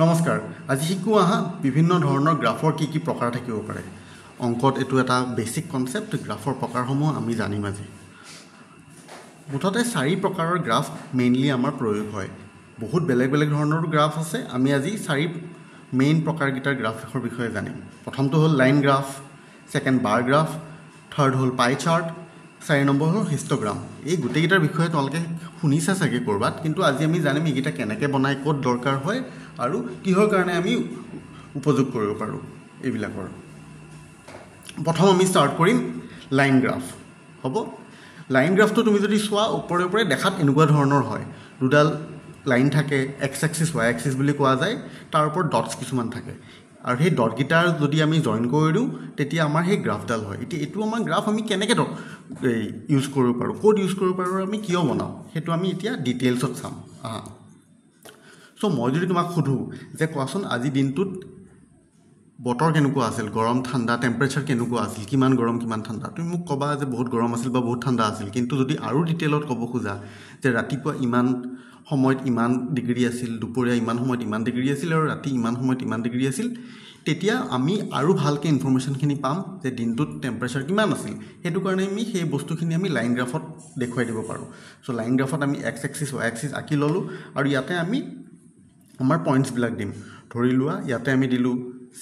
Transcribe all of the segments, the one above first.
নমস্কাৰ আজি শিকো আহা বিভিন্ন ধৰণৰ গ্ৰাফৰ কি প্ৰকাৰ থাকিব পাৰে অংকত এটো এটা বেসিক কনসেপ্ট গ্ৰাফৰ প্ৰকাৰসমূহ আমি জানিম আজি মুঠতে চাৰি প্ৰকাৰৰ গ্ৰাফ মেইনলি আমাৰ প্ৰয়োগ হয় বহুত বেলেগ বেলেগ ধৰণৰ গ্ৰাফ আছে আমি আজি চাৰি মেইন প্ৰকাৰকিটাৰ গ্ৰাফৰ বিষয়ে জানিম প্ৰথমটো হ'ল লাইন গ্ৰাফ সেকেন্ড বাৰ গ্ৰাফ থাৰ্ড হ'ল পাই চাৰ্ট 4 নম্বৰ হ'ল হিস্টোগ্ৰাম এই গুটেইটাৰ বিষয়ে তোমালোকে শুনিছা চাগে কৰবাত কিন্তু আজি আমি জানিম এইটা কেনেকৈ বনাই ক'ত দৰকাৰ হয় আৰু কিহৰ কাৰণে আমি উপযোগ কৰিব পাৰো এইবিলাকৰ প্ৰথম আমি স্টাৰ্ট কৰিম লাইন গ্ৰাফ হ'ব লাইন গ্ৰাফটো তুমি যদি চোৱা ওপৰে ওপৰে দেখাত এনেকুৱা ধৰণৰ হয় দুডাল লাইন থাকে এক্স এক্সিস ওয়াই এক্সিস বুলি কোৱা যায় তাৰ ওপৰত ডটস কিছুমান থাকে আৰু সেই ডট গিটাৰ যদি আমি জয়েন কৰি দিও তেতিয়া আমাৰ সেই গ্ৰাফডাল হয় এটো আমাৰ গ্ৰাফ আমি কেনেকৈ ইউজ কৰিব পাৰো কোড ইউজ কৰিব পাৰো আমি কিয় বনাও হেতু আমি এতিয়া ডিটেইলছত চাম সো মই যদি তোমাক খুধু যে কোৱাচোন আজি দিনটোত বতৰ কেনেকুৱা আছিল গৰম ঠাণ্ডা টেম্পাৰেচাৰ কেনেকুৱা আছিল কিমান গৰম কিমান ঠাণ্ডা তুমি মোক কবা যে বহুত গৰম আছিল বা বহুত ঠাণ্ডা আছিল কিন্তু যদি আৰু ডিটেইলত ক'ব খোজা যে ৰাতিপুৱা ইমান সময়ত ইমান ডিগ্ৰী আছিল দুপৰীয়া ইমান সময়ত ইমান ডিগ্ৰী আছিল আৰু ৰাতি ইমান সময়ত ইমান ডিগ্ৰী আছিল তেতিয়া আমি আৰু ভালকৈ ইনফৰমেশনখিনি পাম যে দিনটোত টেম্পাৰেচাৰ কিমান আছিল হেতু কাৰণে আমি সেই বস্তুখিনি আমি লাইন গ্ৰাফত দেখুৱাই দিব পাৰো সো লাইন গ্ৰাফত আমি এক্স এক্সিস ওয়াই এক্সিস আকি ললো আৰু ইয়াতে আমি আমাৰ পয়েন্টস বিলাক দিম ধৰি লোৱা ইয়াতে আমি দিলু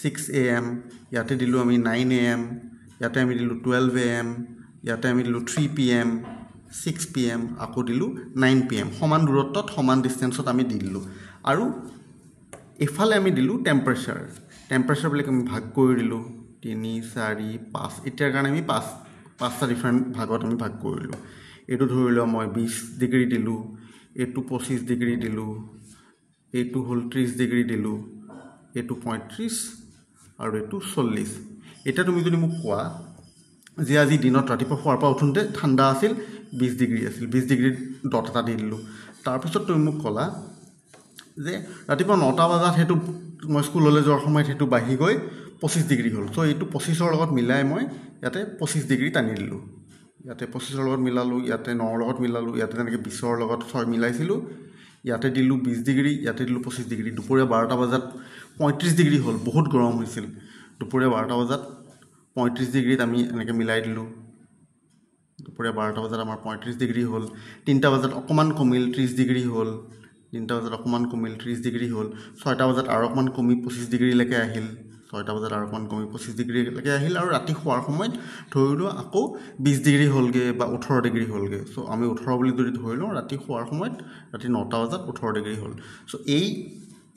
6 am ইয়াতে দিলু আমি 9 am ইয়াতে আমি দিলু 12 am ইয়াতে আমি দিলু 3 pm 6 pm আকৌ দিলু 9 pm সমান দূৰত্বত সমান ডিসটেন্সত আমি দিলু আৰু এফালে আমি দিলু টেম্পাৰেচাৰ বুলি আমি ভাগ কৰি দিলু 3 4 5 এতিয়াৰ কাৰণে আমি পাঁচটা ডিফাৰেন্ট ভাগত আমি ভাগ কৰিলু এটো ধৰি লোৱা মই 20 ডিগ্ৰী দিলু এটো 25 ডিগ্ৰী দিলু এটো হল 30 ডিগ্ৰী দিলু এটো 35 আৰু এটো 40 এটা তুমি যদি মোক কোৱা যে আজি দিনত ৰাতিপুৱা শুৱাৰ পৰা উঠোঁতে ঠাণ্ডা আছিল 20 ডিগ্ৰী আছিল 20 ডিগ্ৰী ডট এটা দি দিলু তাৰ পিছত তুমি মোক কলা যে ৰাতিপুৱা 9টা বজাত হেতু মই স্কুললৈ যোৱাৰ সময়ত হেতু বাঢ়ি গৈ 25 ডিগ্ৰী হ'ল সো এটো 25 ৰ লগত মিলাই মই ইয়াতে 25 ডিগ্ৰী টানি দিলু ইয়াতে 25 ৰ লগত মিলালো ইয়াতে 9 ৰ লগত মিলালো ইয়াতে তেনেকৈ 20 ৰ লগত 6 মিলাইছিলো ইয়াতে দিলু 20 ডিগ্ৰী ইয়াতে দিলু 25 ডিগ্ৰী দুপৰীয়া 12টা বজাত 35 ডিগ্ৰী হ'ল বহুত গৰম হৈছিল দুপৰীয়া 12টা বজাত 35 ডিগ্ৰীত আমি এনেকৈ মিলাই দিলু দুপৰীয়া 12টা বজাত আমাৰ 35 ডিগ্ৰী হ'ল 3টা বজাত অকমান কমিল 30 ডিগ্ৰী হ'ল 3টা বজাত অকমান কমিল 30 ডিগ্ৰী হ'ল 6টা বজাত আৰু অকমান কমি 25 ডিগ্ৰী লৈকে আহিল 6টা বজাত আৰু অকমান কমি 25 ডিগ্ৰী লৈকে আহিল আৰু ৰাতি শুৱাৰ সময়ত ধৰিলো আকৌ 20 ডিগ্ৰী হ'লগে বা 18 ডিগ্ৰী হ'লগে সো আমি 18 বুলি যদি ধৰিলো ৰাতি শুৱাৰ সময়ত ৰাতি 9টা বজাত 18 ডিগ্ৰী হ'ল সো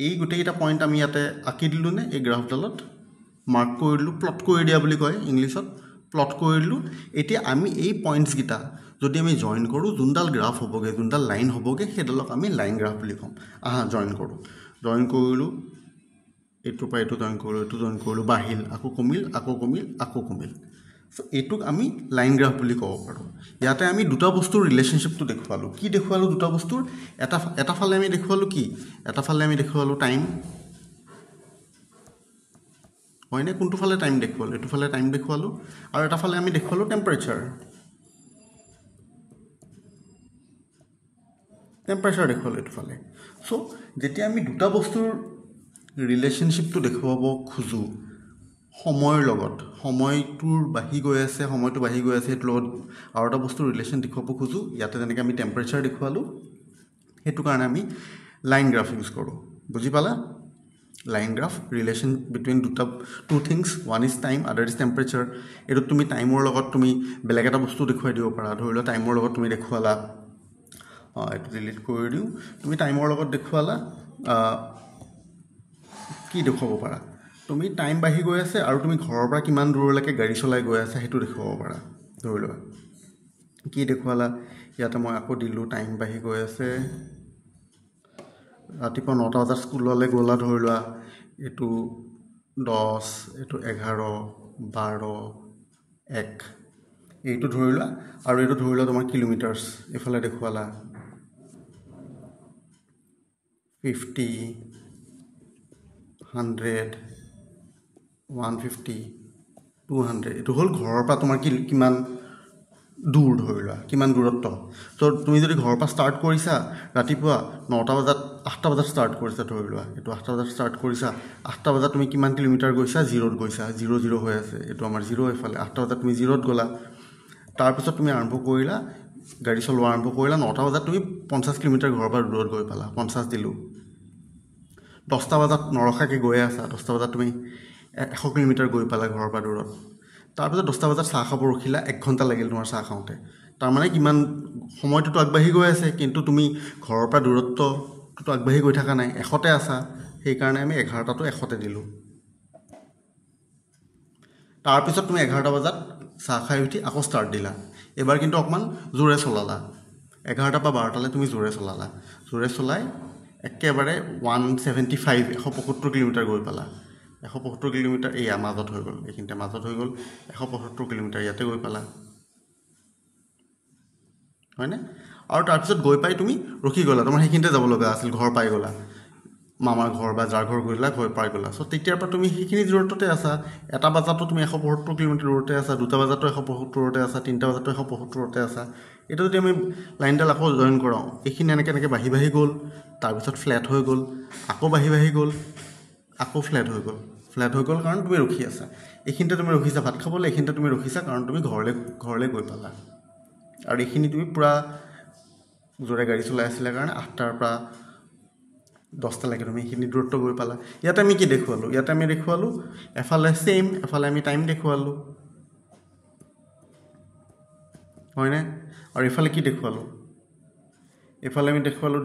এই গুটেইটা পইণ্ট আমি ইয়াতে আকি দিলু নে এই গ্ৰাফডালত মাৰ্ক কৰি দিলু প্লট কৰি দিয়া বুলি কয় ইংলিছত প্লট কৰি দিলু এতিয়া আমি এই পইণ্টছ গিটা যদি আমি জয়েন কৰো যোনডাল গ্ৰাফ হ'বগে যোনডাল লাইন হ'বগে হেডালক আমি লাইন গ্ৰাফ বুলি কম জয়েন কৰিলো এটোৰ পৰা এটো জয়েন কৰিলো বাঢ়িল আকৌ কমিল আকৌ কমিল সো এটুক আমি লাইন গ্ৰাফ বুলি ক'ব পাৰো ইয়াতে আমি দুটা বস্তুৰ ৰিলেশনশিপটো দেখুৱালো কি দেখুৱালো দুটা বস্তুৰ এটা ফালে আমি দেখুৱালো কি এটা ফালে আমি দেখুৱালো টাইম হয়নে কোনটো ফালে টাইম দেখুৱালো এটো ফালে টাইম দেখুৱালো আৰু এটা ফালে আমি দেখুৱালো টেম্পাৰেচাৰ দেখুৱালো এটো ফালে সো যেতিয়া আমি দুটা বস্তুৰ ৰিলেশনশিপটো দেখুৱাব খুজু সময়ৰ লগত সময়টোৰ বাঢ়ি গৈ আছে এটো লগত আৰু এটা বস্তুৰ ৰিলেশন দেখুৱাব খুজু ইয়াতে যেনেকৈ আমি টেম্পাৰেচাৰ দেখুৱালো হেতু কাৰণে আমি লাইন গ্ৰাফ ইউজ কৰো বুজি পালা line graph relation between two things one is time other is temperature এটো তুমি টাইমৰ লগত তুমি বেলেগ এটা বস্তু দেখুৱাই দিব পাৰা ধৰিলো টাইমৰ লগত তুমি দেখুৱালা এটো ডিলিট কৰি দিও তুমি টাইমৰ লগত দেখুৱালা কি দেখুৱাব পাৰা তুমি টাইম বাঢ়ি গৈ আছে আৰু তুমি ঘৰৰ পৰা কিমান দূৰলৈকে গাড়ী চলাই গৈ আছে হেতু দেখুৱাব পাৰা ধৰিলো কি দেখুৱালা ইয়াতে মই আকৌ দিলু টাইম বাঢ়ি গৈ আছে ৰাতিপুৱা 9টা বজাত স্কুললৈ গলা ধৰিলো এটো 10 এটো 11 12 1 এইটো ধৰিলা আৰু এইটো ধৰিলা তোমাৰ কিলোমিটাৰছ এফালে দেখুৱালা 50 100 150 200 এটো হল ঘৰৰ পৰা তোমাৰ কিমান দূৰ ধৰি লোৱা কিমান দূৰত্ব তো তুমি যদি ঘৰৰ পৰা ষ্টাৰ্ট কৰিছা ৰাতিপুৱা 9টা বজাত 8টা বজাত ষ্টাৰ্ট কৰিছা ধৰি লোৱা এইটো 8টা বজাত ষ্টাৰ্ট কৰিছা 8টা বজাত তুমি কিমান কিলোমিটাৰ গৈছা 0ত গৈছা 0 হৈ আছে এইটো আমাৰ 0 এফালে 8টা বজাত তুমি 0ত গ'লা তাৰপিছত তুমি আৰম্ভ কৰিলা গাড়ী চলোৱা আৰম্ভ কৰিলা 9টা বজাত তুমি 50 কিলোমিটাৰ ঘৰৰ পৰা দূৰত গৈ পালা 50 দিলোঁ 10টা বজাত নৰখাকৈ গৈ আছা 10টা বজাত তুমি 100 কিলোমিটাৰ গৈ পালা ঘৰৰ পৰা দূৰত তাৰপিছত 10টা বজাত চাহ খাব ৰখিলা 1 ঘণ্টা লাগিল তোমাৰ চাহ খাওঁতে তাৰমানে কিমান সময়টোতো আগবাঢ়ি গৈ আছে কিন্তু তুমি ঘৰৰ পৰা দূৰত্বটো আগবাঢ়ি গৈ থকা নাই 100তে আছা সেইকাৰণে আমি 11টাটো 100তে দিলোঁ তাৰপিছত তুমি 11টা বজাত চাহ খাই উঠি আকৌ ষ্টাৰ্ট দিলা এবাৰ কিন্তু অকণমান জোৰে চলালা 11টা পৰা 12টালৈ তুমি জোৰে চলালা জোৰে চলাই একেবাৰে 175 কিলোমিটাৰ গৈ পালা 175 কিলোমিটাৰ এয়া মাজত হৈ গ'ল এইখিনিতে মাজত হৈ গ'ল 175 কিলোমিটাৰ ইয়াতে গৈ পালা হয়নে আৰু তাৰপিছত গৈ পাই তুমি ৰখি গ'লা তোমাৰ সেইখিনিতে যাব লগা আছিল ঘৰ পাই গ'লা মামাৰ ঘৰ বা যাৰ ঘৰ গৈলা ঘৰ পাই গ'লা চ' তেতিয়াৰ পৰা তুমি সেইখিনি দূৰত্বতে আছা 1টা বজাতো তুমি 175 কিলোমিটাৰ দূৰতে আছা 2টা বজাতো 175 দূৰতে আছা 3টা বজাতো 175 দূৰতে আছা এইটো যদি আমি লাইনডাল আকৌ জইন কৰাওঁ এইখিনি এনেকৈ বাঢ়ি গ'ল তাৰপিছত ফ্লেট হৈ গ'ল আকৌ বাঢ়ি গ'ল আকৌ ফ্লেট হৈ গ'ল কাৰণ তুমি ৰখি আছা এইখিনিতে তুমি ৰখিছা ভাত খাবলৈ এইখিনিতে তুমি ৰখিছা কাৰণ তুমি ঘৰলৈ গৈ পালা আৰু এইখিনি তুমি পূৰা জোৰে গাড়ী চলাই আছিলা কাৰণে 8টাৰ পৰা 10টালৈকে তুমি এইখিনি দূৰত্ব গৈ পালা ইয়াতে আমি কি দেখুৱালোঁ ইয়াতে আমি দেখুৱালোঁ এফালে ছেইম এফালে আমি টাইম দেখুৱালোঁ হয়নে আৰু এইফালে কি দেখুৱালোঁ এইফালে আমি দেখুৱালোঁ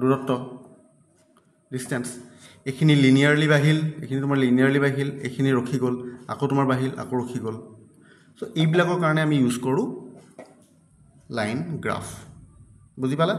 দূৰত্ব ডিষ্টেঞ্চ এইখিনি লিনিয়াৰলি বাঢ়িল এইখিনি তোমাৰ লিনিয়াৰলি বাঢ়িল এইখিনি ৰখি গ'ল আকৌ তোমাৰ বাঢ়িল আকৌ ৰখি গ'ল চ' এইবিলাকৰ কাৰণে আমি ইউজ কৰোঁ লাইন গ্ৰাফ বুজি পালা